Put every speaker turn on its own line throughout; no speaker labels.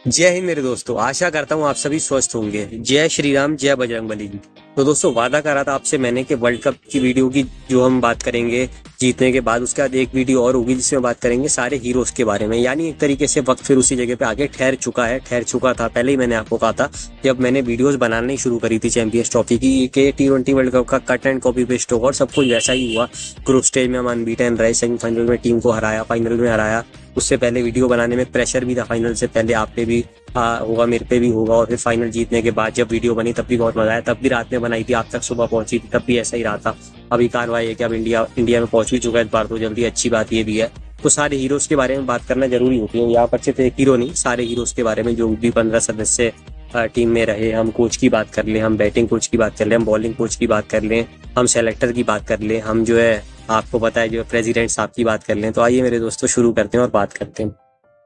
जय हिंद मेरे दोस्तों। आशा करता हूँ आप सभी स्वस्थ होंगे। जय श्री राम, जय बजरंगबली। तो दोस्तों, वादा करा था आपसे मैंने कि वर्ल्ड कप की वीडियो की जो हम बात करेंगे जीतने के बाद, उसके बाद एक वीडियो और होगी जिसमें बात करेंगे सारे हीरोज के बारे में। यानी एक तरीके से वक्त फिर उसी जगह पे आके ठहर चुका था। पहले ही मैंने आपको कहा था कि अब मैंने वीडियोस बनानी शुरू करी थी चैंपियंस ट्रॉफी की के T20 वर्ल्ड कप का कट एंड कॉपी पेस्ट होगा, और सब कुछ वैसा ही हुआ। ग्रुप स्टेज में हम अनबीटन रहे, सेमीफाइनल में टीम को हराया, फाइनल में हराया। उससे पहले वीडियो बनाने में प्रेशर भी था, फाइनल से पहले आप पे भी होगा, मेरे पे भी होगा। और फिर फाइनल जीतने के बाद जब वीडियो बनी तब भी बहुत मजा आया। तब भी रात में बनाई थी, आप तक सुबह पहुंची थी, तब भी ऐसा ही रहा था। अभी कार्रवाई है कि अब इंडिया में पहुंच भी चुका है इस बार, तो जल्दी। अच्छी बात ये भी है। तो सारे हीरोज के बारे में बात करना जरूरी होती है। यहाँ पर सिर्फ एक हीरो नहीं, सारे हीरोज के बारे में जो भी 15 सदस्य टीम में रहे। हम कोच की बात कर लें, हम बैटिंग कोच की बात कर लें, हम बॉलिंग कोच की बात कर लें, हम सेलेक्टर की बात कर लें, हम जो है आपको पता है जो प्रेसिडेंट साहब की बात कर लें। तो आइए मेरे दोस्तों शुरू करते हैं और बात करते हैं।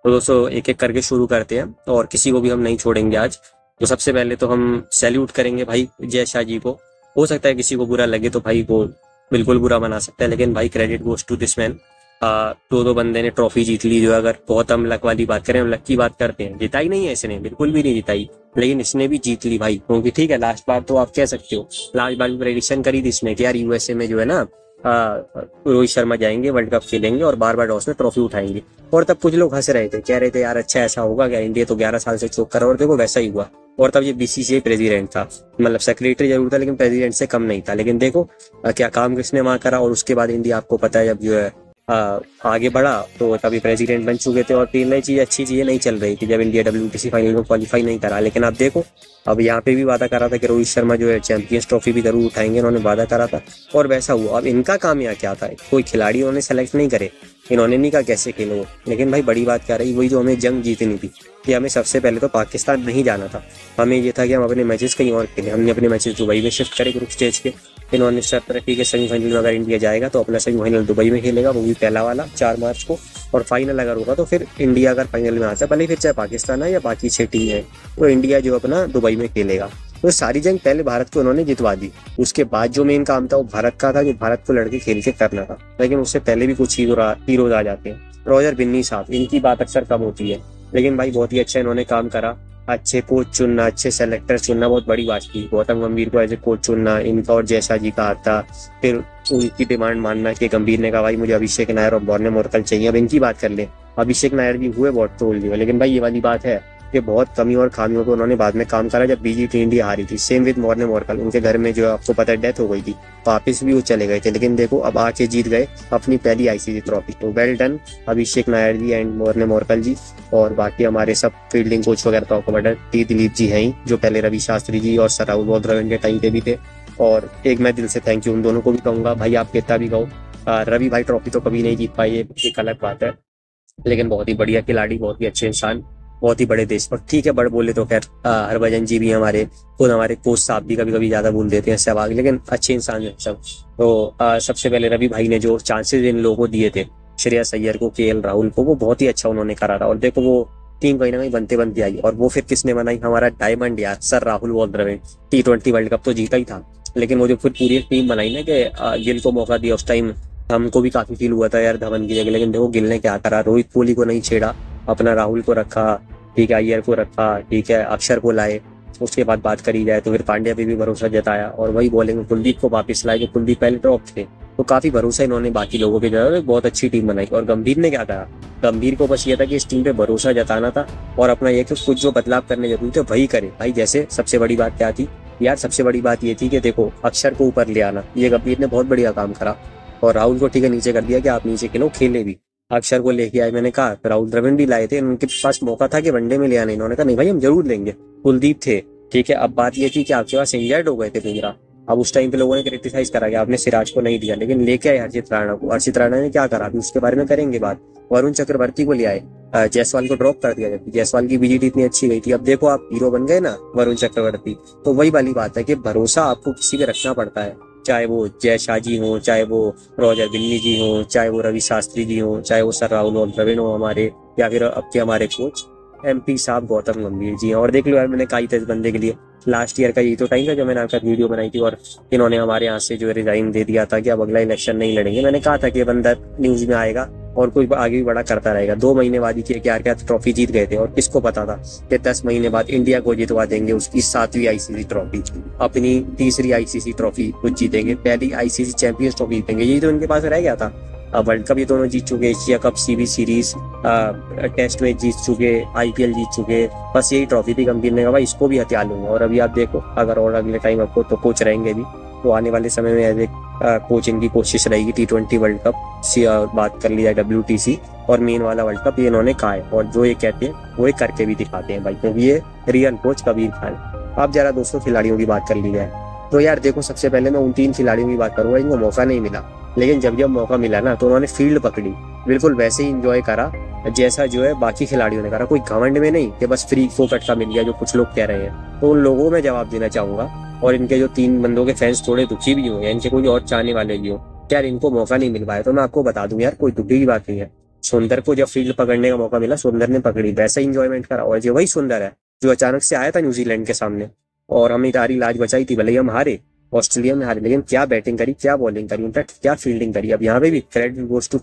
तो दोस्तों एक एक करके शुरू करते हैं और किसी को भी हम नहीं छोड़ेंगे आज। तो सबसे पहले तो हम सैल्यूट करेंगे भाई जय शाह जी को। हो सकता है किसी को बुरा लगे तो भाई वो बिल्कुल बुरा मना सकता है, लेकिन भाई credit goes to this man. दो बंदे ने ट्रॉफी जीत ली। जो अगर बहुत हम लक वाली बात करें, हम लक की बात करते हैं, जिताई नहीं है इसने, बिल्कुल भी नहीं जिताई, लेकिन इसने भी जीत ली भाई। क्योंकि ठीक है, लास्ट बार तो आप कह सकते हो, लास्ट बार भी प्रेडिक्शन करी थी इसने कि यार यूएसए में जो है ना रोहित शर्मा जाएंगे, वर्ल्ड कप खेलेंगे और बार बार टॉस में ट्रॉफी उठाएंगे। और तब कुछ लोग हंस रहे थे, कह रहे थे यार अच्छा ऐसा होगा क्या, इंडिया तो 11 साल से चोक कर रहा है। और देखो वैसा ही हुआ। और तब ये बीसीसीआई प्रेसिडेंट था, मतलब सेक्रेटरी जरूर था लेकिन प्रेसिडेंट से कम नहीं था। लेकिन देखो क्या काम किसने वहां करा। और उसके बाद इंडिया, आपको पता है, जब जो है आगे बढ़ा तो तभी प्रेसिडेंट बन चुके थे। और तीन नई चीज अच्छी चीजें नहीं चल रही थी जब इंडिया WTC फाइनल में क्वालिफाई नहीं करा। लेकिन आप देखो, अब यहाँ पे भी वादा करा था कि रोहित शर्मा जो है चैंपियंस ट्रॉफी भी जरूर उठाएंगे, इन्होंने वादा करा था और वैसा हुआ। अब इनका काम यहाँ क्या था, कोई खिलाड़ी उन्होंने सेलेक्ट नहीं करे, इन्होंने नहीं कहा कैसे खेलो। लेकिन भाई बड़ी बात क्या रही, वही जो हमें जंग जीतनी थी कि हमें सबसे पहले तो पाकिस्तान नहीं जाना था। हमें ये था कि हम अपने मैचेस कहीं और खेलें। हमने अपने मैचेस दुबई में शिफ्ट करे ग्रुप स्टेज के। इन्होंने शर्त रखी कि सेमीफाइनल में अगर इंडिया जाएगा तो अपना सेमीफाइनल दुबई में खेलेगा, वो भी पहला वाला 4 मार्च को। और फाइनल अगर होगा तो फिर इंडिया अगर फाइनल में आता है, भले फिर चाहे पाकिस्तान है या बाकी 6 टीम है, तो इंडिया जो अपना दुबई में खेलेगा। तो सारी जंग पहले भारत को उन्होंने जितवा दी। उसके बाद जो मेन काम था वो भारत का था, कि भारत को लड़के खेल के करना था। लेकिन उससे पहले भी कुछ हीरोज आ जाते हैं। रॉजर बिन्नी साहब, इनकी बात अक्सर कम होती है, लेकिन भाई बहुत ही अच्छा इन्होंने काम करा। अच्छे कोच चुनना, अच्छे सेलेक्टर चुनना बहुत बड़ी बात की। गौतम गंभीर को एज ए कोच चुनना, इनका और जयशाह जी का हाथ था। फिर उनकी डिमांड मानना कि गंभीर ने कहा भाई मुझे अभिषेक नायर और बॉर्ने मोरकल चाहिए। अब इनकी बात कर ले, अभिषेक नायर भी हुए बहुत ट्रोल दिए, लेकिन भाई ये वाली बात है कि बहुत कमी और खामियों को उन्होंने बाद में काम करा जब BGT इंडिया हारी थी। सेम विद मॉर्ने मोरकल, उनके घर में जो आपको पता है डेथ हो गई थी, वापिस भी वो चले गए थे। लेकिन देखो अब आके जीत गए अपनी पहली ICC ट्रॉफी। तो well done Abhishek Nayar ji and Morne Morkel ji. और बाकी हमारे सब फील्डिंग कोच वगैरह तो आपको पता है दिलीप जी हैं ही, जो पहले रवि शास्त्री जी और सर राहुल द्रविड़ के टाइम पे भी थे। और एक मैं दिल से थैंक यू उन दोनों को भी कहूंगा, भाई आप कितना भी कहो, रवि भाई ट्रॉफी तो कभी नहीं जीत पाई, ये एक अलग बात है। लेकिन बहुत ही बढ़िया खिलाड़ी, बहुत ही अच्छे इंसान, बहुत ही बड़े देशभक्त। ठीक है, बड़ बोले तो खैर हरभजन जी भी हमारे, खुद हमारे कोच साहब भी कभी कभी ज्यादा बोल देते हैं सहवाग, लेकिन अच्छे इंसान है सब। तो सबसे पहले रवि भाई ने जो चांसेस इन लोगों को दिए थे, श्रेयस अय्यर को, KL राहुल को, वो बहुत ही अच्छा उन्होंने करा था। और देखो वो टीम कहीं ना कहीं बनते बनते आई। और वो फिर किसने बनाई, हमारा डायमंड यार sir Rahul Dravid. T20 world cup तो जीता ही था, लेकिन वो जो फिर पूरी टीम बनाई ना कि गिल को मौका दिया, उस टाइम हमको भी काफी फील हुआ था यार धवन की जगह। लेकिन देखो गिल ने क्या करा, रोहित कोहली को नहीं छेड़ा, अपना राहुल को रखा, ठीक है, अय्यर को रखा, ठीक है, अक्षर को लाए। उसके बाद बात करी जाए तो फिर पांड्या पे भी भरोसा जताया। और वही बॉलिंग में कुलदीप को वापस लाए, जो कुलदीप पहले ड्रॉप थे। तो काफी भरोसा इन्होंने बाकी लोगों पे जताया, बहुत अच्छी टीम बनाई। और गंभीर ने क्या कहा, गंभीर को बस ये था कि इस टीम पे भरोसा जताना था और अपना ये कि कुछ जो बदलाव करने जरूरी थे वही करे भाई। जैसे सबसे बड़ी बात क्या थी यार, सबसे बड़ी बात ये थी कि देखो अक्षर को ऊपर ले आना, ये गंभीर ने बहुत बढ़िया काम करा। और राहुल को ठीक है नीचे कर दिया कि आप नीचे खेलो, खेले भी। अक्षर को लेके आए, मैंने कहा राहुल द्रविड़ भी लाए थे, उनके पास मौका था कि वनडे में ले आने, इन्होंने कहा नहीं भाई हम जरूर लेंगे। कुलदीप थे, ठीक है। अब बात ये थी कि आपके पास इंजर्ड हो गए थे बुमराह। अब उस टाइम पे लोगों ने क्रिटिसाइज करा कि आपने सिराज को नहीं दिया, लेकिन लेके आए हर्षित राणा को। हर्षित राणा ने क्या करा, अभी उसके बारे में करेंगे बात। वरुण चक्रवर्ती को ले आए, जायसवाल को ड्रॉप कर दिया, जबकि जायसवाल की BGT इतनी अच्छी गई थी। अब देखो आप हीरो बन गए ना वरुण चक्रवर्ती। तो वही वाली बात है कि भरोसा आपको किसी पे रखना पड़ता है, चाहे वो जय शाह जी हो, चाहे वो रॉजर बिन्नी जी हो, चाहे वो रवि शास्त्री जी हो, चाहे वो सर राहुल और द्रविड़ हो हमारे, या फिर अब के हमारे कोच MP साहब गौतम गंभीर जी हैं। और देख लो यार, मैंने कहा था इस बंदे के लिए, लास्ट ईयर का यही तो टाइम था जब मैंने आपका वीडियो बनाई थी और इन्होंने हमारे यहाँ से जो रिजाइन दे दिया था कि अब अगला इलेक्शन नहीं लड़ेंगे। मैंने कहा था कि ये बंदा न्यूज में आएगा और कोई आगे भी बड़ा करता रहेगा। 2 महीने बाद ही KKR क्या ट्रॉफी जीत गए थे, और किसको पता था कि 10 महीने बाद इंडिया को जितवा देंगे उसकी 7वीं ICC ट्रॉफी, अपनी 3री ICC ट्रॉफी कुछ जीतेंगे, पहली ICC चैंपियंस ट्रॉफी जीतेंगे। यही तो इनके पास रह गया था। वर्ल्ड कप ये दोनों जीत चुके, Asia cup, CB series, test match जीत चुके, IPL जीत चुके, बस यही ट्रॉफी थी। गंभीर ने कहा भाई इसको भी हथियार लूंगा। और अभी आप देखो, अगर और अगले टाइम आपको तो कोच रहेंगे भी, तो आने वाले समय में एज ए कोचिंग की कोशिश रहेगी T20 वर्ल्ड कप, बात कर ली जाए WTC और मेन वाला वर्ल्ड कप, ये इन्होंने कहा है। और जो ये कहते हैं वो ये करके भी दिखाते हैं भाई, क्योंकि ये रियल कोच कबीर खान। आप जरा दोस्तों खिलाड़ियों की बात कर ली जाए तो यार देखो, सबसे पहले मैं उन 3 खिलाड़ियों की बात करूंगा इनको मौका नहीं मिला, लेकिन जब मौका मिला ना तो उन्होंने फील्ड पकड़ी, बिल्कुल वैसे ही इंजॉय करा जैसा जो है बाकी खिलाड़ियों ने करा। कोई घमंड में नहीं कि बस फ्री फोकट का मिल गया, जो कुछ लोग कह रहे हैं। तो उन लोगों को मैं जवाब देना चाहूंगा, और इनके जो 3 बंदों के फैंस थोड़े दुखी भी हुए हैं, इनके कोई और चाहने वाले भी हो, यार इनको मौका नहीं मिल पाया। तो मैं आपको बता दूं यार, कोई दुखी की बात नहीं है। सुंदर को जब फील्ड पकड़ने का मौका मिला, सुंदर ने पकड़ी, वैसा इंजॉयमेंट करा। और जो वही सुंदर है जो अचानक से आया था न्यूजीलैंड के सामने, और हमने तारी लाज बचाई थी, भले ही हम हारे, ऑस्ट्रेलिया में हारे, लेकिन क्या बैटिंग करी, क्या बॉलिंग करी, इनफैक्ट क्या फील्डिंग करी। अब यहाँ पे भी क्रेडिट गोज टू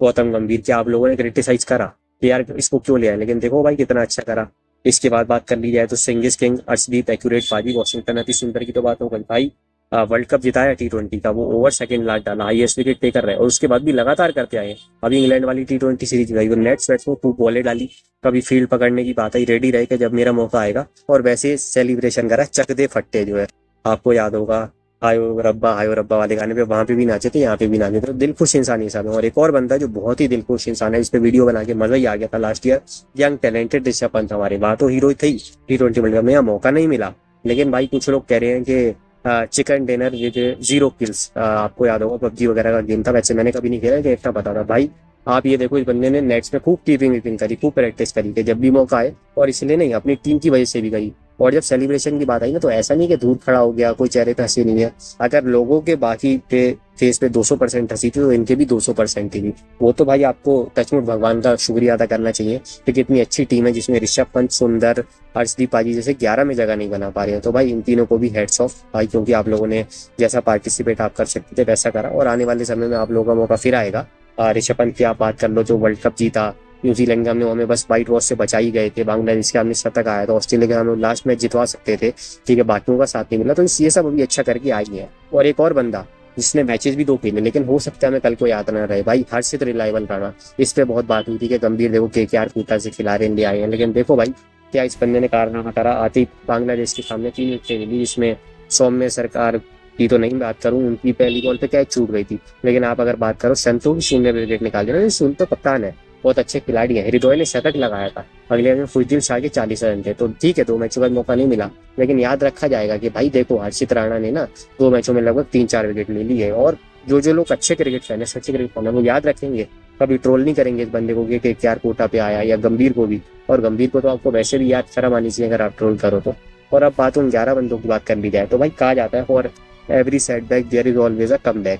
गौतम गंभीर। क्या आप लोगों ने क्रिटिसाइज करा कि यार इसको क्यों लिया, लेकिन देखो भाई कितना अच्छा करा। इसके बाद बात कर ली जाए तो सिंगिस किंग, अर्शदीप, एक्यूरेट पाजी, वॉशिंगटन, अति सुंदर की तो बात हो गई भाई। वर्ल्ड कप जिताया T20 का, वो ओवर सेकंड लास्ट डाला, हाईएस्ट विकेट टेकर रहे, और उसके बाद भी लगातार करते आए। अभी इंग्लैंड वाली T20 सीरीज गई, वो नेट्स बैट्स में खूब बॉलें डाली, कभी फील्ड पकड़ने की बात आई, रेडी रहे कि जब मेरा मौका आएगा। और वैसे सेलिब्रेशन करा, चक दे फट्टे जो है, आपको याद होगा हायो रब्बा वाले गाने पे, वहां पे भी नाचे थे, यहाँ पे भी नाचे थे। तो दिल खुश इंसान ही सब है। और एक और बंदा जो बहुत ही दिल खुश इंसान है, इस पे वीडियो बना के मजा ही आ गया था last year, young talented Rishabh Pant. हमारे वहां तो हीरो थी T20 वर्ल्ड कप में, यहाँ मौका नहीं मिला। लेकिन भाई कुछ लोग कह रहे हैं कि चिकन डिनर विद 0 किल्स, आपको याद होगा PUBG वगैरह का गेम था, वैसे मैंने कभी नहीं खेला, देखना पता था भाई। आप ये देखो, इस बंदे ने नेट्स में खूब कीपिंग वीपिंग करी, खूब प्रैक्टिस करी कि जब भी मौका आए, और इसलिए नहीं अपनी टीम की वजह से भी गई। और जब सेलिब्रेशन की बात आई ना, तो ऐसा नहीं कि दूर खड़ा हो गया, कोई चेहरे पे हंसी नहीं है। अगर लोगों के बाकी पे फेस पे 200% हंसी थी, तो इनके भी 200% थी। वो तो भाई आपको टचवुड भगवान का शुक्रिया अदा करना चाहिए कि कितनी अच्छी टीम है, जिसमें ऋषभ पंत, सुंदर, अर्शदीप पाजी जैसे 11 में जगह नहीं बना पा रहे हैं। तो भाई इन तीनों को भी हेड्स ऑफ भाई, क्योंकि आप लोगों ने जैसा पार्टिसिपेट आप कर सकते थे वैसा करा, और आने वाले समय में आप लोगों का मौका फिर आएगा। ऋषभ पंत की आप बात कर लो, जो वर्ल्ड कप जीता, न्यूजीलैंड के हमने हमें बस वाइट वॉश से बचा ही गए थे, बांग्लादेश के हमने शतक आया था, ऑस्ट्रेलिया के हम लास्ट मैच जितवा सकते थे, ठीक है, बाकियों का साथ नहीं मिला। तो ये सब अभी अच्छा करके आई है। और एक और बंदा जिसने मैचेस भी 2 खेले, लेकिन हो सकता है मैं कल को याद ना रहे भाई, हर्षित रिलायबल राणा। इस पे बहुत बात हुई थी कि गंभीर देखो KKR कोटा से खिलाड़ी इंडिया आए हैं, लेकिन देखो भाई क्या इस बंदे ने कारनामा करा। आते ही बांग्लादेश के सामने 3 विकेटें मिली, जिसमें सौम्य सरकार की तो नहीं बात करूं, उनकी पहली बॉल पे कैच छूट गई थी। लेकिन आप अगर बात करो, संतोष शून्य विकेट निकाल दिया। सुन तो कप्तान है, बहुत अच्छे खिलाड़ी है। हृदय ने शतक लगाया था, अगले में फुजदिल शाह के 40 रन थे। तो ठीक है, 2 मैचों का मौका नहीं मिला, लेकिन याद रखा जाएगा कि भाई देखो हर्षित राणा ने ना 2 मैचों में लगभग 3-4 विकेट ले ली है। और जो लोग अच्छे क्रिकेट फैन है, सच्चे क्रिकेट फैन है, वो याद रखेंगे, कभी ट्रोल नहीं करेंगे इस बंदे को कि KKR कोटा पे आया, या गंभीर को भी। और गंभीर को तो आपको वैसे भी याद शर्म आनी चाहिए अगर आप ट्रोल करो तो। और अब बात उन 11 बंदों की बात कर ली जाए तो भाई कहा जाता है, for every setback there is always a comeback.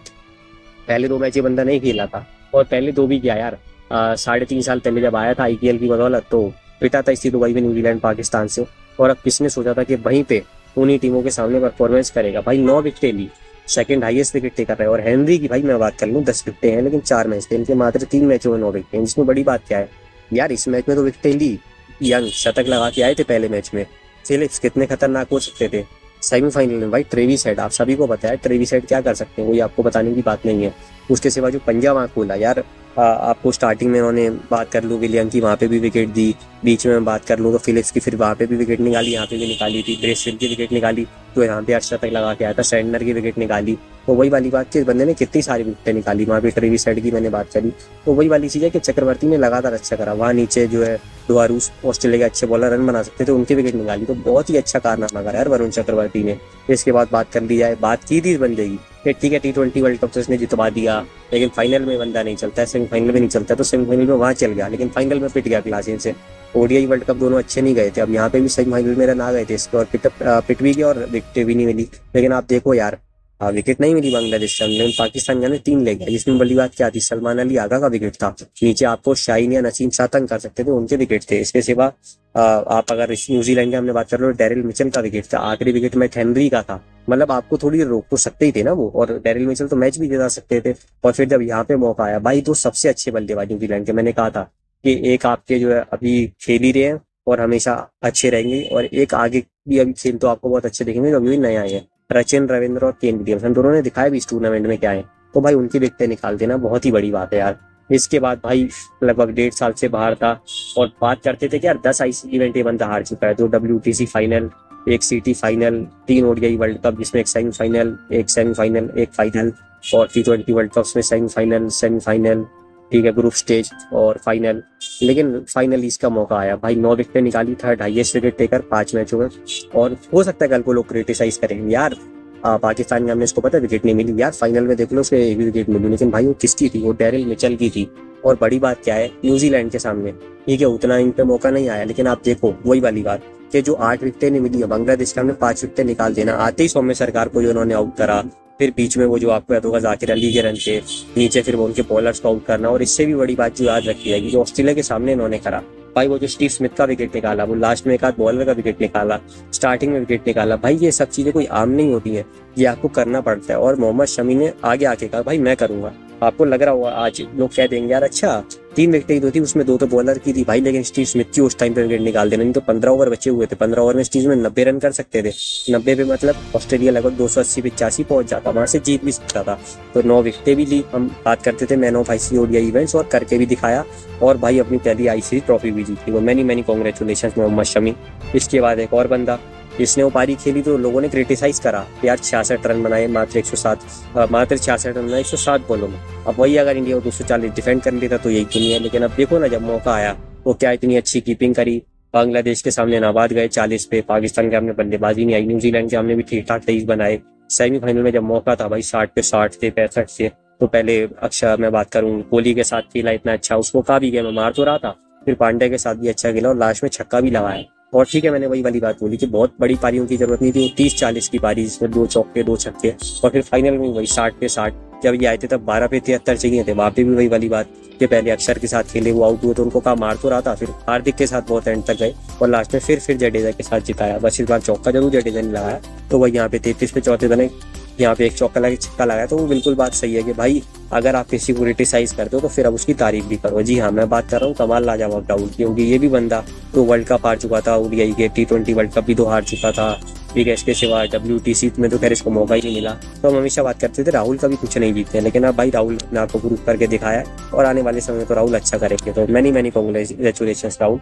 पहले 2 मैच ये बंदा नहीं खेला था, और पहले 2 भी किया यार। 3.5 साल पहले जब आया था IPL की बदौलत, तो पिटा था इसी दुबई में न्यूजीलैंड पाकिस्तान से। और अब किसने सोचा था कि वहीं पे उन्हीं टीमों के सामने परफॉर्मेंस करेगा। भाई 9 विकेटें ली, सेकंड हाईएस्ट विकेट टेकर है। और हेनरी की भाई मैं बात कर लूँ, 10 विकेटें हैं, लेकिन 4 मैच थे, इनके मात्र 3 मैचों में 9 विकेटें, जिसमें बड़ी बात क्या है यार, इस मैच में तो विकेटें ली, यंग शतक लगा के आए थे पहले मैच में। फिलिप्स कितने खतरनाक हो सकते थे। सेमीफाइनल में भाई ट्रेविस हेड, आप सभी को पता है ट्रेविस हेड क्या कर सकते हैं, कोई आपको बताने की बात नहीं है। उसके सिवा जो पंजा वहां खोला यार, आपको स्टार्टिंग में उन्होंने बात कर लूँ विलियम की, वहां पे भी विकेट दी, बीच में मैं बात कर लूँ तो फिलिप्स की फिर वहां पे भी विकेट निकाली, यहाँ पे भी निकाली थी, ब्रेसवेल की विकेट निकाली, तो यहाँ पे 8 शतक लगा के आया था, सैंडनर की विकेट निकाली। तो वही वाली बात कि इस बंदे ने कितनी सारी विकेटें निकाली। वहाँ पे ट्रेविस हेड की मैंने बात करी, तो वही वाली चीज़ है कि चक्रवर्ती ने लगातार अच्छा करा। वहाँ नीचे जो है डुआरूस, ऑस्ट्रेलिया के अच्छे बॉलर रन बना सकते थे, उनकी विकेट निकाली, तो बहुत ही अच्छा कारनामा करा यार वरुण चक्रवर्ती ने। इसके बाद बात कर ली जाए, बात की थी इस बंदे की कि ठीक है T20 वर्ल्ड कप तो इसने जितवा दिया, लेकिन फाइनल में बंदा नहीं चलता है, सेमीफाइनल में नहीं चलता, तो सेमीफाइनल में वहाँ चल गया, लेकिन फाइनल में पिट गया क्लासिन से। ODI वर्ल्ड कप दोनों अच्छे नहीं गए थे, अब यहाँ पे भी सेमीफाइनल में रन आ गए थे इसके, और पिट भी गया और विकेट भी नहीं मिली। लेकिन आप देखो यार, विकेट नहीं मिली बांग्लादेश के अंदर, पाकिस्तान के अंदर 3 ले गया। इसमें बड़ी बात क्या थी, सलमान अली आगा का विकेट था, नीचे आपको शाहीन या नसीम शाह तंग कर सकते थे, उनके विकेट थे। इसके सिवा आप अगर न्यूजीलैंड के हमने बात कर रहे हो, डेरिल मिचेल का विकेट था, आखिरी विकेट मैट हेनरी का था। मतलब आपको थोड़ी रोक तो सकते ही थे ना वो, और डेरिल मिचेल तो मैच भी जिता सकते थे। और फिर जब यहाँ पे मौका आया भाई, तो सबसे अच्छे बल्लेबाज न्यूजीलैंड के, मैंने कहा था कि एक आपके जो है अभी खेल ही रहे हैं और हमेशा अच्छे रहेंगे, और एक आगे भी अभी खेल तो आपको बहुत अच्छे देखेंगे जो अभी नए आए हैं, रचिन रविंद्र और केन विलियमसन, दोनों ने दिखाया भी इस टूर्नामेंट में क्या है। तो भाई उनकी विकेटें निकाल देना बहुत ही बड़ी बात है यार। इसके बाद भाई लगभग 1.5 साल से बाहर था, और बात करते थे कि यार 10 ICC इवेंट ये बंदा हार चुका है, 2 WTC final, 1 CT final, 3 ODI world cup जिसमें एक सेमीफाइनल, एक फाइनल, और T20 वर्ल्ड कप में सेमीफाइनल, ठीक है, ग्रुप स्टेज और फाइनल। लेकिन फाइनली इसका मौका आया भाई, 9 विकेटें निकाली, थर्ड हाईएस्ट विकेट टेकर 5 मैचों में। और हो सकता है कल को लोग क्रिटिसाइज करेंगे यार पाकिस्तान में, हमने इसको पता विकेट नहीं मिली यार, फाइनल में देख लो उसके एक भी विकेट मिली, लेकिन भाई वो किसकी थी, वो डेरिल मिचेल की थी। और बड़ी बात क्या है, न्यूजीलैंड के सामने ठीक है उतना इन पे मौका नहीं आया, लेकिन आप देखो वही वाली बात कि जो 8 विकेटें नहीं मिली है, बांग्लादेश के हमने 5 विकेटें निकाल देना, आते ही सौम्य सरकार को जो उन्होंने आउट करा, फिर बीच में वो जो आपको याद होगा जाकिर अली के रन थे, नीचे फिर वो उनके बॉलर्स को आउट करना, और इससे भी बड़ी बात जो याद रखी जाएगी जो ऑस्ट्रेलिया के सामने इन्होंने करा भाई, वो जो स्टीव स्मिथ का विकेट निकाला, वो लास्ट में एक आध बॉलर का विकेट निकाला, स्टार्टिंग में विकेट निकाला, भाई ये सब चीजें कोई आम नहीं होती है, ये आपको करना पड़ता है। और मोहम्मद शमी ने आगे आके कहा भाई मैं करूंगा। आपको लग रहा होगा आज लोग कह देंगे यार अच्छा 3 विकेटें ही तो थी, उसमें 2 तो बॉलर की थी भाई, लेकिन स्टीव स्मिथ की उस टाइम पे विकेट निकाल देना, नहीं तो 15 ओवर बचे हुए थे, 15 ओवर में स्टीव में 90 रन कर सकते थे, 90 पे मतलब ऑस्ट्रेलिया लगभग 280-85 पहुंच जाता, वहां से जीत भी सकता था। तो 9 विकेटें भी ली, हम बात करते थे man of ICC ODI events, और करके भी दिखाया, और भाई अपनी पहली ICC ट्रॉफी भी जीती, वो मैनी कॉन्ग्रेचुलेशन मोहम्मद शमी। इसके बाद एक और बंदा जिसने वो पारी खेली, तो लोगों ने क्रिटिसाइज करा यार 66 रन बनाए, मात्र 66 रन बनाए 107 बॉलों में। अब वही अगर इंडिया 240 डिफेंड कर लेता तो यही दुनिया है, लेकिन अब देखो ना जब मौका आया तो क्या इतनी अच्छी कीपिंग करी, बांग्लादेश के सामने नाबाद गए 40 पे, पाकिस्तान के हमने बल्लेबाजी नहीं आई, न्यूजीलैंड के हमने भी ठीक ठाक 23 बनाए, सेमीफाइनल में जब मौका था भाई 60 पे 60 थे, 65 से, तो पहले अक्षर मैं बात करूँ कोहली के साथ खेला इतना अच्छा, उसको कहा भी गया मैं मार तो रहा था, फिर पांडे के साथ भी अच्छा खेला और लास्ट में छक्का भी लगाया। और ठीक है मैंने वही वाली बात बोली कि बहुत बड़ी पारियों की जरूरत नहीं थी, 30-40 की पारी जिसमें 2 चौके 2 छक्के, और फिर फाइनल में वही 60 पे 60, जब ये आए थे तब 12 पे 73 चाहिए थे, वहाँ पे भी वही वाली बात कि पहले अक्षर के साथ खेले, वो आउट हुए तो उनको कहा मार तो रहा था, फिर हार्दिक के साथ बहुत एंड तक गए और लास्ट में फिर जडेजा के साथ जिताया। बस इस बार चौका जरूर जडेजा ने लगाया, तो वही यहाँ पे 33 पे 34 बने, यहाँ पे एक चौका लगा छक्का लगाया, तो वो बिल्कुल बात सही है कि भाई अगर आप किसी को क्रिटिसाइज करते हो तो फिर अब उसकी तारीफ भी करो। जी हाँ, मैं बात कर रहा हूँ कमाल लाजवाब राहुल की, क्योंकि ये भी बंदा तो वर्ल्ड कप हार चुका था, ODI के T20 वर्ल्ड कप भी तो हार चुका था, ठीक है, इसके सिवा WTC में तो खैर इसको मौका ही नहीं मिला। तो हम हमेशा बात करते थे राहुल का भी कुछ नहीं जीतते, लेकिन अब भाई राहुल ने आपको प्रूव करके दिखाया है, और आने वाले समय में तो राहुल अच्छा करेंगे। तो मैनी कांग्रेचुलेशन राहुल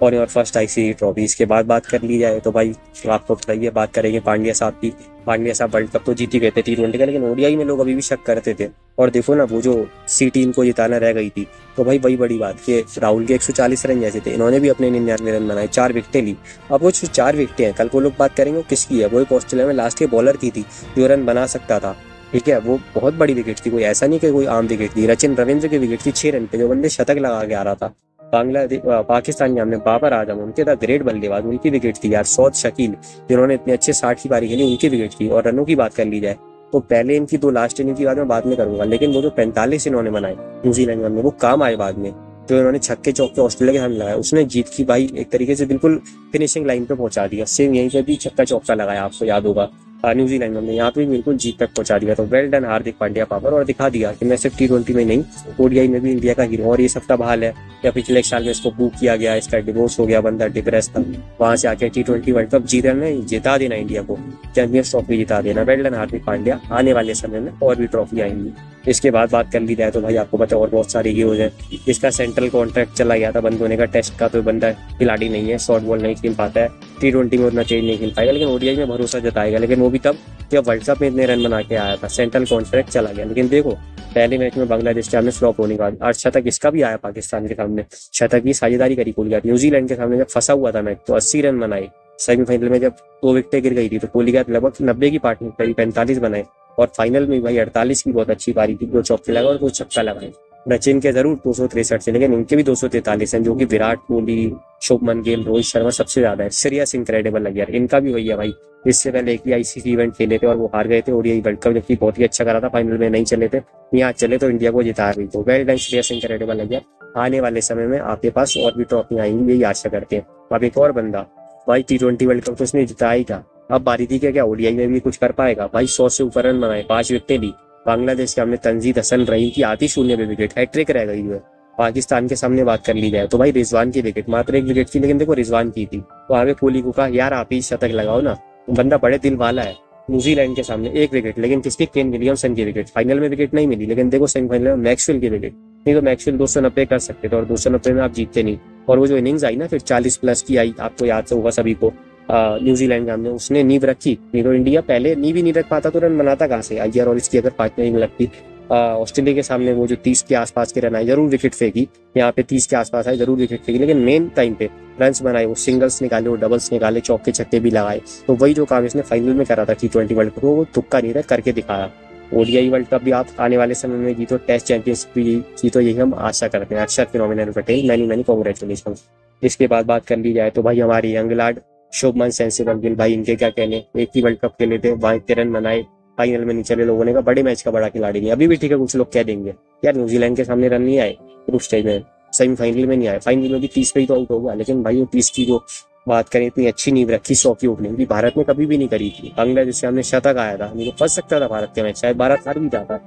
और योर फर्स्ट ICC ट्रॉफी। इसके बाद बात कर ली जाए तो भाई आपको बताइए, बात करेंगे पांड्या साहब की। पांड्या साहब वर्ल्ड कप तो जीत ही गए थे T20 का, लेकिन ODI में लोग अभी भी शक करते थे, और देखो ना वो जो CT इनको जिताना रह गई थी, तो भाई वही बड़ी बात कि राहुल के 140 रन जैसे थे, इन्होंने भी अपने 99 रन बनाए, 4 विकेटें ली। अब वो जो 4 विकेटें हैं, कल को लोग बात करेंगे वो किसकी है, वो एक ऑस्ट्रेलिया में लास्ट के बॉलर की थी जो रन बना सकता था, ठीक है, वो बहुत बड़ी विकेट थी, कोई ऐसा नहीं कि कोई आम विकेट थी। रचिन रविंद्र की विकेट थी 6 रन पे, जो बंदे शतक लगा के आ रहा था। पाकिस्तान के हमने बाबर आजम, उनके था ग्रेट बल्लेबाज, उनकी विकेट थी यार। सौद शकील जिन्होंने इतने अच्छे 60 की पारी खेली, उनकी विकेट थी। और रनों की बात कर ली जाए तो पहले इनकी 2 लास्ट इनिंग की बात मैं बाद में करूंगा, लेकिन वो जो 45 इन्होंने बनाए न्यूजीलैंड में, वो काम आए बाद में, जो इन्होंने छक्के चौके ऑस्ट्रेलिया के सामने लगाया, उसने जीत की भाई एक तरीके से बिल्कुल फिनिशिंग लाइन पे पहुंचा दिया। सेम यहीं पे भी छक्का चौका लगाया, आपको याद होगा न्यूजीलैंड में, यहाँ पे बिल्कुल जीत तक पहुंचा दिया। तो well done Hardik Pandya power, और दिखा दिया कि मैं सिर्फ T20 में नहीं ODI में भी इंडिया का हीरो। और ये सप्ताह बहाल है या पिछले एक साल में इसको बुक किया गया, इसका डिवोर्स हो गया, बंदा डिप्रेस था, वहां से आके T20 वर्ल्ड कप जिता देना इंडिया को, चैंपियंस ट्रॉफी जिता देना। वेल डन हार्दिक पांड्या, आने वाले समय में और भी ट्रॉफी आएंगी। इसके बाद बात कर ली जाए तो भाई आपको पता है और बहुत सारे हीरोज हैं। इसका सेंट्रल कॉन्ट्रैक्ट चला गया था बंद होने का, टेस्ट का तो बंदा खिलाड़ी नहीं है, शॉर्ट बॉल नहीं खेल पाता है, T20 में उतना तेज नहीं खेल पाएगा, लेकिन ODI में भरोसा जताएगा। लेकिन वो भी तब जब वर्ल्ड कप में इतने रन बना के आया था, सेंट्रल कॉन्ट्रैक्ट चला गया। लेकिन देखो पहले मैच में बांग्लादेश के सामने फ्लॉप होने के बाद अर्धशतक इसका भी आया, पाकिस्तान के सामने शतक की साझेदारी करी कोहली। न्यूजीलैंड के सामने जब फंसा हुआ था मैच तो 80 रन बनाए। सेमीफाइनल में जब 2 विकेटें गिर गई थी तो कोहली का लगभग 90 की पार्टनर 45 बनाए, और फाइनल में भाई 48 की बहुत अच्छी पारी थी, 2 चौके लगाए और 2 छक्का लगाए। सचिन के जरूर 263 थे, लेकिन इनके भी 243 हैं, जो कि विराट कोहली, शुभमन गिल, रोहित शर्मा सबसे ज्यादा है। श्रेयस इंक्रेडिबल लग यार, इनका भी वही है भाई। इससे पहले एक ही आईसीसी इवेंट खेले थे और वो हार गए थे ओडीआई वर्ल्ड कप, जबकि बहुत ही अच्छा करा था, फाइनल में नहीं चले थे। यहाँ चले तो इंडिया को जिता रही। तो वेल डन श्रेयस इंक्रेडिबल लग यार। आने वाले समय में आपके पास और भी ट्रॉफी आएंगी, यही आशा करते हैं। अब एक और बंदा भाई, T20 वर्ल्ड कप तो उसने जिताया ही था, अब बारी थी क्या ओडीआई में भी कुछ कर पाएगा भाई। 100 से ऊपर रन बनाए, 5 विकेटें ली। बांग्लादेश के हमने तंजीद हसन रहीम की आधी शून्य पे विकेट, हैट्रिक रह गई है। पाकिस्तान के सामने बात कर ली जाए तो भाई रिजवान की विकेट, मात्र 1 विकेट थी, लेकिन देखो रिजवान की थी। तो आगे कोहली को कहा यार आप ही शतक लगाओ ना, बंदा बड़े दिल वाला है। न्यूजीलैंड के सामने 1 विकेट, लेकिन किसकी, केन विलियमसन की विकेट। फाइनल में विकेट नहीं मिली, लेकिन देखो सेमीफाइनल में मैक्सवेल की विकेट। नहीं तो मैक्सवेल 290 कर सकते थे और 290 में आप जीतते नहीं। और वो जो इनिंग्स आई ना फिर 40 प्लस की आई, आपको याद से होगा सभी को, न्यूजीलैंड के सामने उसने नींव रखी। नहीं तो इंडिया पहले नींव ही नहीं रख पाता तो रन बनाता कहाँ से। अय्यर और इसकी अगर पार्टनरिंग लगती। ऑस्ट्रेलिया के सामने वो जो 30 के आसपास के रन आए, जरूर विकेट फेंकी। यहाँ पे 30 के आसपास आए, जरूर विकेट फेंकी, लेकिन मेन टाइम पे रन्स बनाए, वो सिंगल्स निकाले, वो डबल्स निकाले, चौके छक्के भी लगाए। तो वही जो काम इसने फाइनल में करा था T20 वर्ल्ड कप, वो तुक्का नहीं था, करके दिखाया। ओडीआई वर्ल्ड कप भी आप आने वाले समय में जीतो, टेस्ट चैंपियनशिप भी जीतो, यही हम आशा करते हैं। अक्षर फिनोमिनल पटेल, मैनी कांग्रेचुलेशन। इसके बाद बात कर ली जाए तो भाई हमारी यंग लाड शुभमन सेंसिबल गिल, भाई इनके क्या कहने। एक ही वर्ल्ड कप खेले थे, वहाँ 13 रन बनाए, फाइनल में नहीं चले। लोगों ने कहा बड़े मैच का बड़ा खिलाड़ी नहीं। अभी भी ठीक है, कुछ लोग कह देंगे यार न्यूजीलैंड के सामने रन नहीं आए, ग्रुप स्टेज में सेमीफाइनल में नहीं आए, फाइनल में भी 30 पे ही तो आउट होगा। लेकिन भाई वो 30 की जो बात करें, इतनी अच्छी नींव रखी 100 की ओपनिंग भी भारत ने कभी भी नहीं करी थी। बांग्लादेश से हमने शतक आया था, नहीं तो फंस सकता था भारत के मैच, शायद भारत हार भी जाता।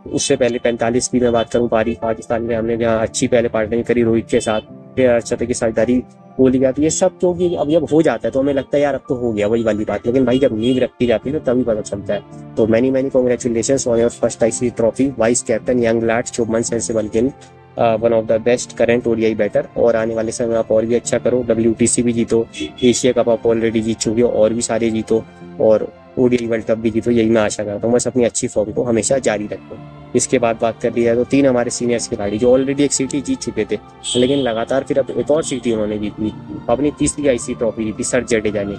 उससे पहले 45 की मैं बात करूं पारी, पाकिस्तान में हमने जहाँ अच्छी पहले पार्टनरिंग करी रोहित के साथ, फिर अर्शद की साझेदारी बोली गया। तो ये सब क्योंकि अब हो जाता है तो हमें लगता है यार अब तो हो गया, वही वाली बात। लेकिन भाई जब नींव रखी जाती है तो तभी पता चलता है। तो many congratulations on your first ICC trophy, vice captain young lad Shubman sensible Gill, one of the best current ODI batter. और आने वाले समय आप और भी अच्छा करो, WTC भी जीतो, एशिया कप आप ऑलरेडी जीत चुके हो, और भी सारे जीतो, और ओडीआई वर्ल्ड कप भी जीतो, यही मैं आशा करता हूँ। बस अपनी अच्छी फॉर्म को हमेशा जारी रखो। इसके बाद बात कर ली है तो 3 हमारे सीनियर्स खिलाड़ी जो ऑलरेडी एक सीटी जीत चुके थे, लेकिन लगातार फिर अब एक और सीटी उन्होंने जीती, अपनी 3री आईसीसी ट्रॉफी जीती सर जडेजा ने।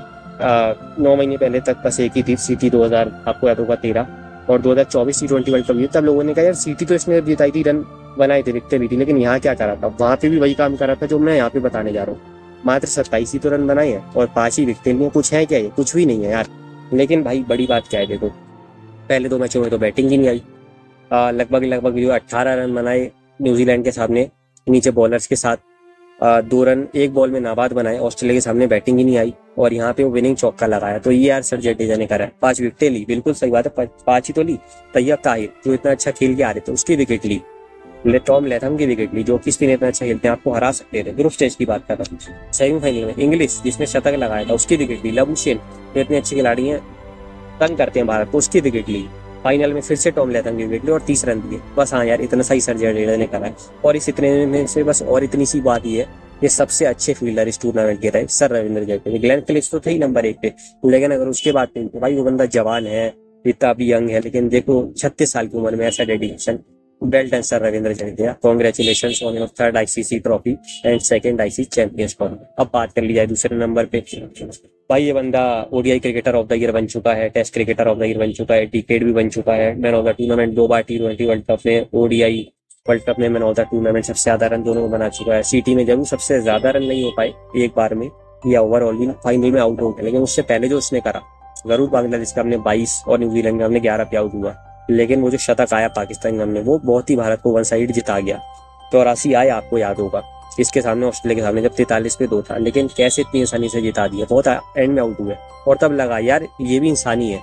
9 महीने पहले तक बस एक ही थी सीटी, 2000 आपको याद होगा 13 और 2024 T20 वर्ल्ड कप जीता। तब लोगों ने कहा यार सीटी तो इसमें जिताई थी, रन बनाए थे, दिखते भी थी, लेकिन यहाँ क्या करा था, वहां पे भी वही काम करा था जो मैं यहाँ पे बताने जा रहा हूँ। मात्र 27 ही तो रन बनाए हैं और 5 ही विकेटें लिए, कुछ है क्या ये, कुछ भी नहीं है यार। लेकिन भाई बड़ी बात क्या है, देखो पहले 2 मैचों में तो बैटिंग ही नहीं आई। लगभग जो 18 रन बनाए न्यूजीलैंड के सामने नीचे बॉलर्स के साथ, 2 रन 1 बॉल में नाबाद बनाए। ऑस्ट्रेलिया के सामने बैटिंग ही नहीं आई और यहाँ पे वो विनिंग चौका लगाया। तो ये यार सर जडेजा ने करा है, 5 विकेटें ली, बिल्कुल सही बात है, 5 ही तो ली। तैयब ताहिर जो इतना अच्छा खेल के आ रहे थे उसकी विकेट ली, टॉम लैथम की विकेट ली, जो किस दिन इतना अच्छा खेलते हैं, आपको हरा सकते थे। ग्रुप स्टेज की बात कर रहा हूँ। सेमीफाइनल में इंग्लिश जिसने शतक लगाया था उसकी विकेट ली, लबुशेन जो इतने अच्छे खिलाड़ी हैं, तंग करते हैं भारत को, उसकी विकेट ली। फाइनल में फिर से टॉम लैथम की विकेट ली और 30 रन दिए। बस हाँ यार इतना सही सर जडेजा ने करा है। और इस इतने में से बस और इतनी सी बात ही है, ये सबसे अच्छे फील्डर इस टूर्नामेंट के रहे sir Ravindra Jadeja. Glenn Phillips तो थे ही नंबर 1 पे, लेकिन अगर उसके बाद तो भाई वो बंदा जवान है, इतना भी यंग है, लेकिन देखो 36 साल की उम्र में ऐसा dedication. Well done sir Ravindra Jadeja, congratulations on your 3rd ICC trophy and 2nd ICC champions trophy. अब बात कर ली जाए दूसरे नंबर पे, भाई ये बंदा ODI cricketer of the year बन चुका है, test cricketer of the year बन चुका है, डिकेड भी बन चुका है, मैन ऑफ द टूर्नामेंट 2 बार T20 वर्ल्ड कप में, ओडीआई वर्ल्ड कप में मैन ऑफ द टूर्नामेंट सबसे ज्यादा रन दोनों में बना चुका है। सीटी में जरूर सबसे ज्यादा रन नहीं हो पाए एक बार में या ओवरऑल भी फाइनल में आउट हो गया, लेकिन उससे पहले जो उसने करा, जरूर बांग्लादेश का हमने 22 और न्यूजीलैंड का हमने 11 पे आउट हुआ, लेकिन वो जो शतक आया पाकिस्तान में हमने, वो बहुत ही भारत को वन साइड जिता गया। 84 आए, आपको याद होगा, इसके सामने ऑस्ट्रेलिया के सामने जब 43 पे 2 था, लेकिन कैसे इतनी आसानी से जिता दिया, बहुत एंड में आउट हुए। और तब लगा यार ये भी इंसानी है,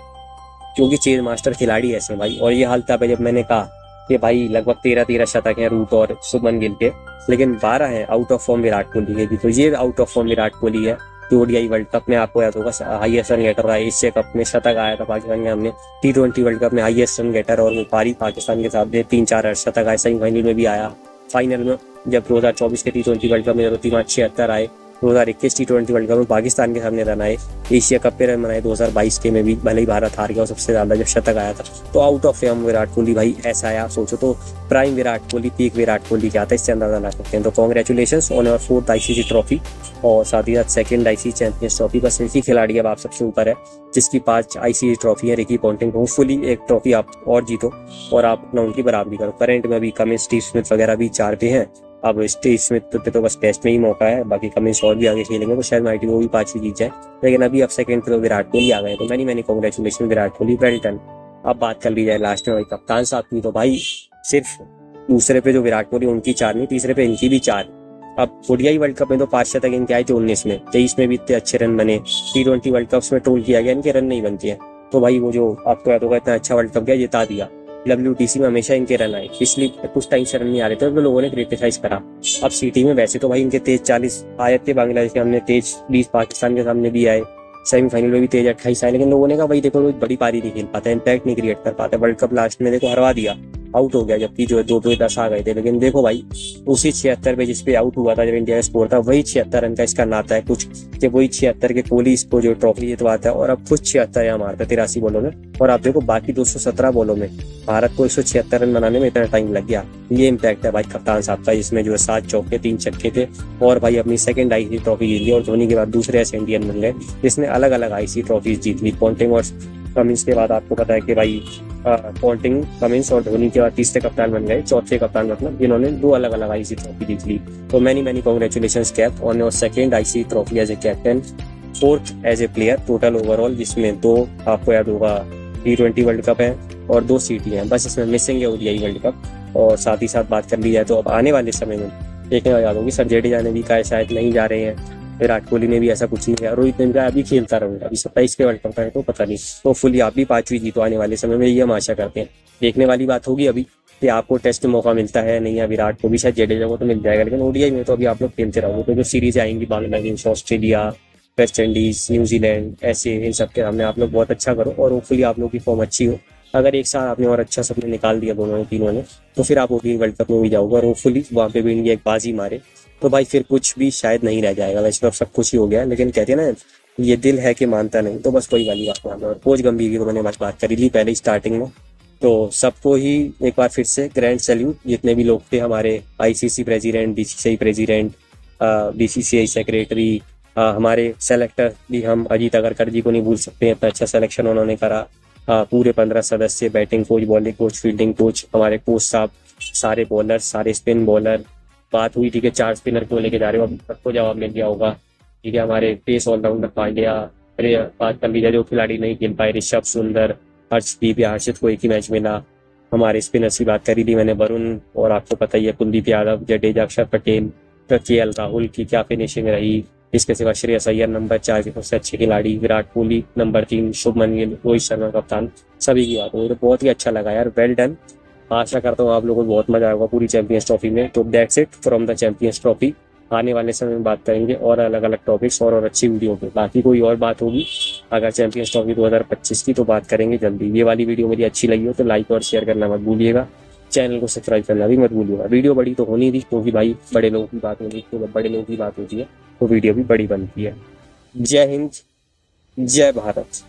क्योंकि चेज मास्टर खिलाड़ी ऐसे भाई। और ये हाल था जब मैंने कहा कि भाई लगभग 13 शतक हैं रूट और शुभमन गिल के, लेकिन 12 हैं out of form Virat Kohli के भी। तो ये out of form Virat Kohli है। तो ओडीआई वर्ल्ड कप में आपको याद होगा हाईएस्ट रन गेटर रहा, एशिया कप में शतक आया था पाकिस्तान में, हमने T20 वर्ल्ड कप में हाईएस्ट रन गेटर और पारी पाकिस्तान के साथ 3-4 शतक आए, सेमीफाइनल में भी आया। फाइनल में जब 2024 के T20 वर्ल्ड कप में 76 आए, 2021 T20 वर्ल्ड कप में पाकिस्तान के सामने रन आए, एशिया कप पे रन बनाए 2022 के में भी, भले ही भारत हार गया और सबसे ज्यादा जब शतक आया था। तो out of form Virat Kohli भाई ऐसा है, आप सोचो तो प्राइम विराट कोहली, पीक विराट कोहली क्या था, इससे अंदाजा लगा सकते हैं। तो congratulation on your 4th ICC trophy और साथ ही साथ 2nd ICC चैंपियंस ट्रॉफी। बस एक ही खिलाड़ी अब आप सबसे ऊपर है जिसकी 5 ICC ट्रॉफी है, रिकी पॉन्टिंग। होपफुली एक ट्रॉफी आप और जीतो और आप अपना उनकी बराबरी करो। करंट में अभी कमिंस, स्टीव स्मिथ वगैरह भी 4 पे हैं। अब स्टीव स्मिथ पे तो बस टेस्ट में ही मौका है, बाकी कमिंस और भी आगे खेलेंगे तो शायद माइटी वो भी 5वीं जीत जाए, लेकिन अभी अब 2nd पे तो विराट कोहली आ गए। तो many congratulation Virat Kohli, well done. अब बात कर ली जाए लास्ट में भाई कप्तान साहब की, तो भाई सिर्फ दूसरे पे जो विराट कोहली उनकी 4 नहीं, तीसरे पे इनकी भी 4। अब ODI वर्ल्ड कप में तो 5 शतक इनके आए थे 19 में, 23 में भी इतने अच्छे रन बने। T20 वर्ल्ड कप में ट्रोल किया गया इनके रन नहीं बनते हैं, तो भाई वो जो आपको याद होगा इतना अच्छा वर्ल्ड कप गया जिता दिया। WTC में हमेशा इनके रन आए, पिछली कुछ टाइम से रन नहीं आ रहे थे तो लोगों ने क्रिटिसाइज करा। अब CT में वैसे तो भाई इनके तेज 40 आए थे, बांग्लादेश के सामने तेज 20 पाकिस्तान के सामने भी आए, सेमीफाइनल में भी तेज 28 आए, लेकिन लोगों ने कहा भाई देखो वो बड़ी पारी नहीं खेल पाता, इम्पैक्ट नहीं क्रिएट कर पाता। वर्ल्ड कप लास्ट में देखो हरवा दिया, आउट हो गया, जबकि जो है 2-10 आ गए थे। लेकिन देखो भाई उसी 76 पे जिसपे आउट हुआ था जब इंडिया का स्कोर था, वही 76 रन का इसका नाता है कुछ, कि वही 76 के कोहली इसको जो ट्रॉफी जितवाता है और अब कुछ 76 यहाँ मारता है 83 बॉलों में। और आप देखो बाकी 217 बॉलों में भारत को 176 रन बनाने में इतना टाइम लग गया। ये इम्पैक्ट है भाई कप्तान साहब का, जिसमें जो है 7 चौके 3 छक्के थे और भाई अपनी 2nd ICC ट्रॉफी जीत ली और धोनी के बाद दूसरे ऐसे इंडियन बन गए जिसने अलग अलग ICC ट्रॉफीज जीत ली। पॉन्टिंग और कमिंस के बाद आपको पता है कि भाई पॉन्टिंग, कमिंस और धोनी के बाद तीसरे कप्तान बन गए, चौथे कप्तान मतलब जिन्होंने 2 अलग अलग ICC ट्रॉफी जीत ली। तो many congratulations cap on your 2nd ICC trophy as a captain, 4th as a player total overall, जिसमें 2 आपको याद होगा T20 वर्ल्ड कप है और 2 CT हैं, बस इसमें मिसिंग है ODI वर्ल्ड कप। और साथ ही साथ बात कर ली जाए तो अब आने वाले समय में देखने को याद होगी सर जडेजा ने भी कहा शायद नहीं जा रहे हैं, विराट कोहली ने भी ऐसा कुछ नहीं किया, रोहित ने भी कहा अभी खेलता रहूंगा, अभी 27 के वर्ल्ड कप का है तो पता नहीं। तो फुली आप भी 5वीं जीतो आने वाले समय में, ये हम आशा करते हैं। देखने वाली बात होगी अभी कि आपको टेस्ट में मौका मिलता है नहीं, है विराट को भी शायद जडेजा को तो मिल जाएगा, लेकिन ODI में तो अभी आप लोग खेलते रहोगे। तो जो सीरीज आएंगी Bangladesh, Australia, West Indies, New Zealand, ऐसे इन सब के सामने आप लोग बहुत अच्छा करो और होपफुली आप लोग की फॉर्म अच्छी हो। अगर एक साल आपने और अच्छा सबने निकाल दिया दोनों ने तीनों ने, तो फिर आप ODI वर्ल्ड कप में भी जाओगे और होपफुली वहाँ पे भी इंडिया एक बाजी मारे, तो भाई फिर कुछ भी शायद नहीं रह जाएगा। वैसे तो अब सब कुछ ही हो गया, लेकिन कहते हैं ना ये दिल है कि मानता नहीं, तो बस कोई वाली बात मान लो। और कोच गंभीर की तो मैंने बस बात करी ली पहले स्टार्टिंग में, तो सबको ही एक बार फिर से ग्रैंड सैल्यूट, जितने भी लोग थे हमारे ICC president, BCCI president, BCCI secretary, हमारे सेलेक्टर भी हम अजीत अगरकर जी को नहीं भूल सकते, इतना अच्छा सिलेक्शन उन्होंने करा। पूरे 15 सदस्य, batting coach, bowling coach, fielding coach, हमारे कोच साहब, सारे बॉलर, सारे स्पिन बॉलर। बात हुई ठीक है 4 स्पिनर क्यों लेके जा रहे हो, अब सबको जवाब मिल गया होगा। ठीक है, हमारे पेस ऑलराउंडर पांड्या, अरे बात कर लीजिए जो खिलाड़ी नहीं खेल पाए, ऋषभ, सुंदर, हर्षदीप या हर्षित को एक ही मैच मिला। हमारे स्पिनर्स की बात करी थी मैंने, वरुण और आपको पता ही है कुलदीप यादव, जडेजा, अक्षर पटेल, KL राहुल की क्या फिनिशिंग रही। इसके सिवा श्रेयस अय्यर नंबर 4 के सबसे अच्छे खिलाड़ी, विराट कोहली नंबर 3, शुभमन गिल, रोहित शर्मा कप्तान, सभी की बात हुई तो बहुत ही अच्छा लगा यार, वेल डन। आशा करता हूँ आप लोगों को बहुत मजा आएगा पूरी चैंपियंस ट्रॉफी में। तो that's it from the champions trophy. आने वाले समय में बात करेंगे और अलग अलग टॉपिक्स और अच्छी वीडियो पे। बाकी कोई और बात होगी अगर चैंपियंस ट्रॉफी 2025 की तो बात करेंगे जल्दी। ये वाली वीडियो मेरी अच्छी लगी हो तो लाइक और शेयर करना मत भूलिएगा, चैनल को सब्सक्राइब करना भी मत भूलिएगा। वीडियो बड़ी तो होनी थी क्योंकि भाई बड़े लोगों की बात होनी, तो जब बड़े लोगों की बात होती है तो वीडियो भी बड़ी बनती है। जय हिंद, जय भारत।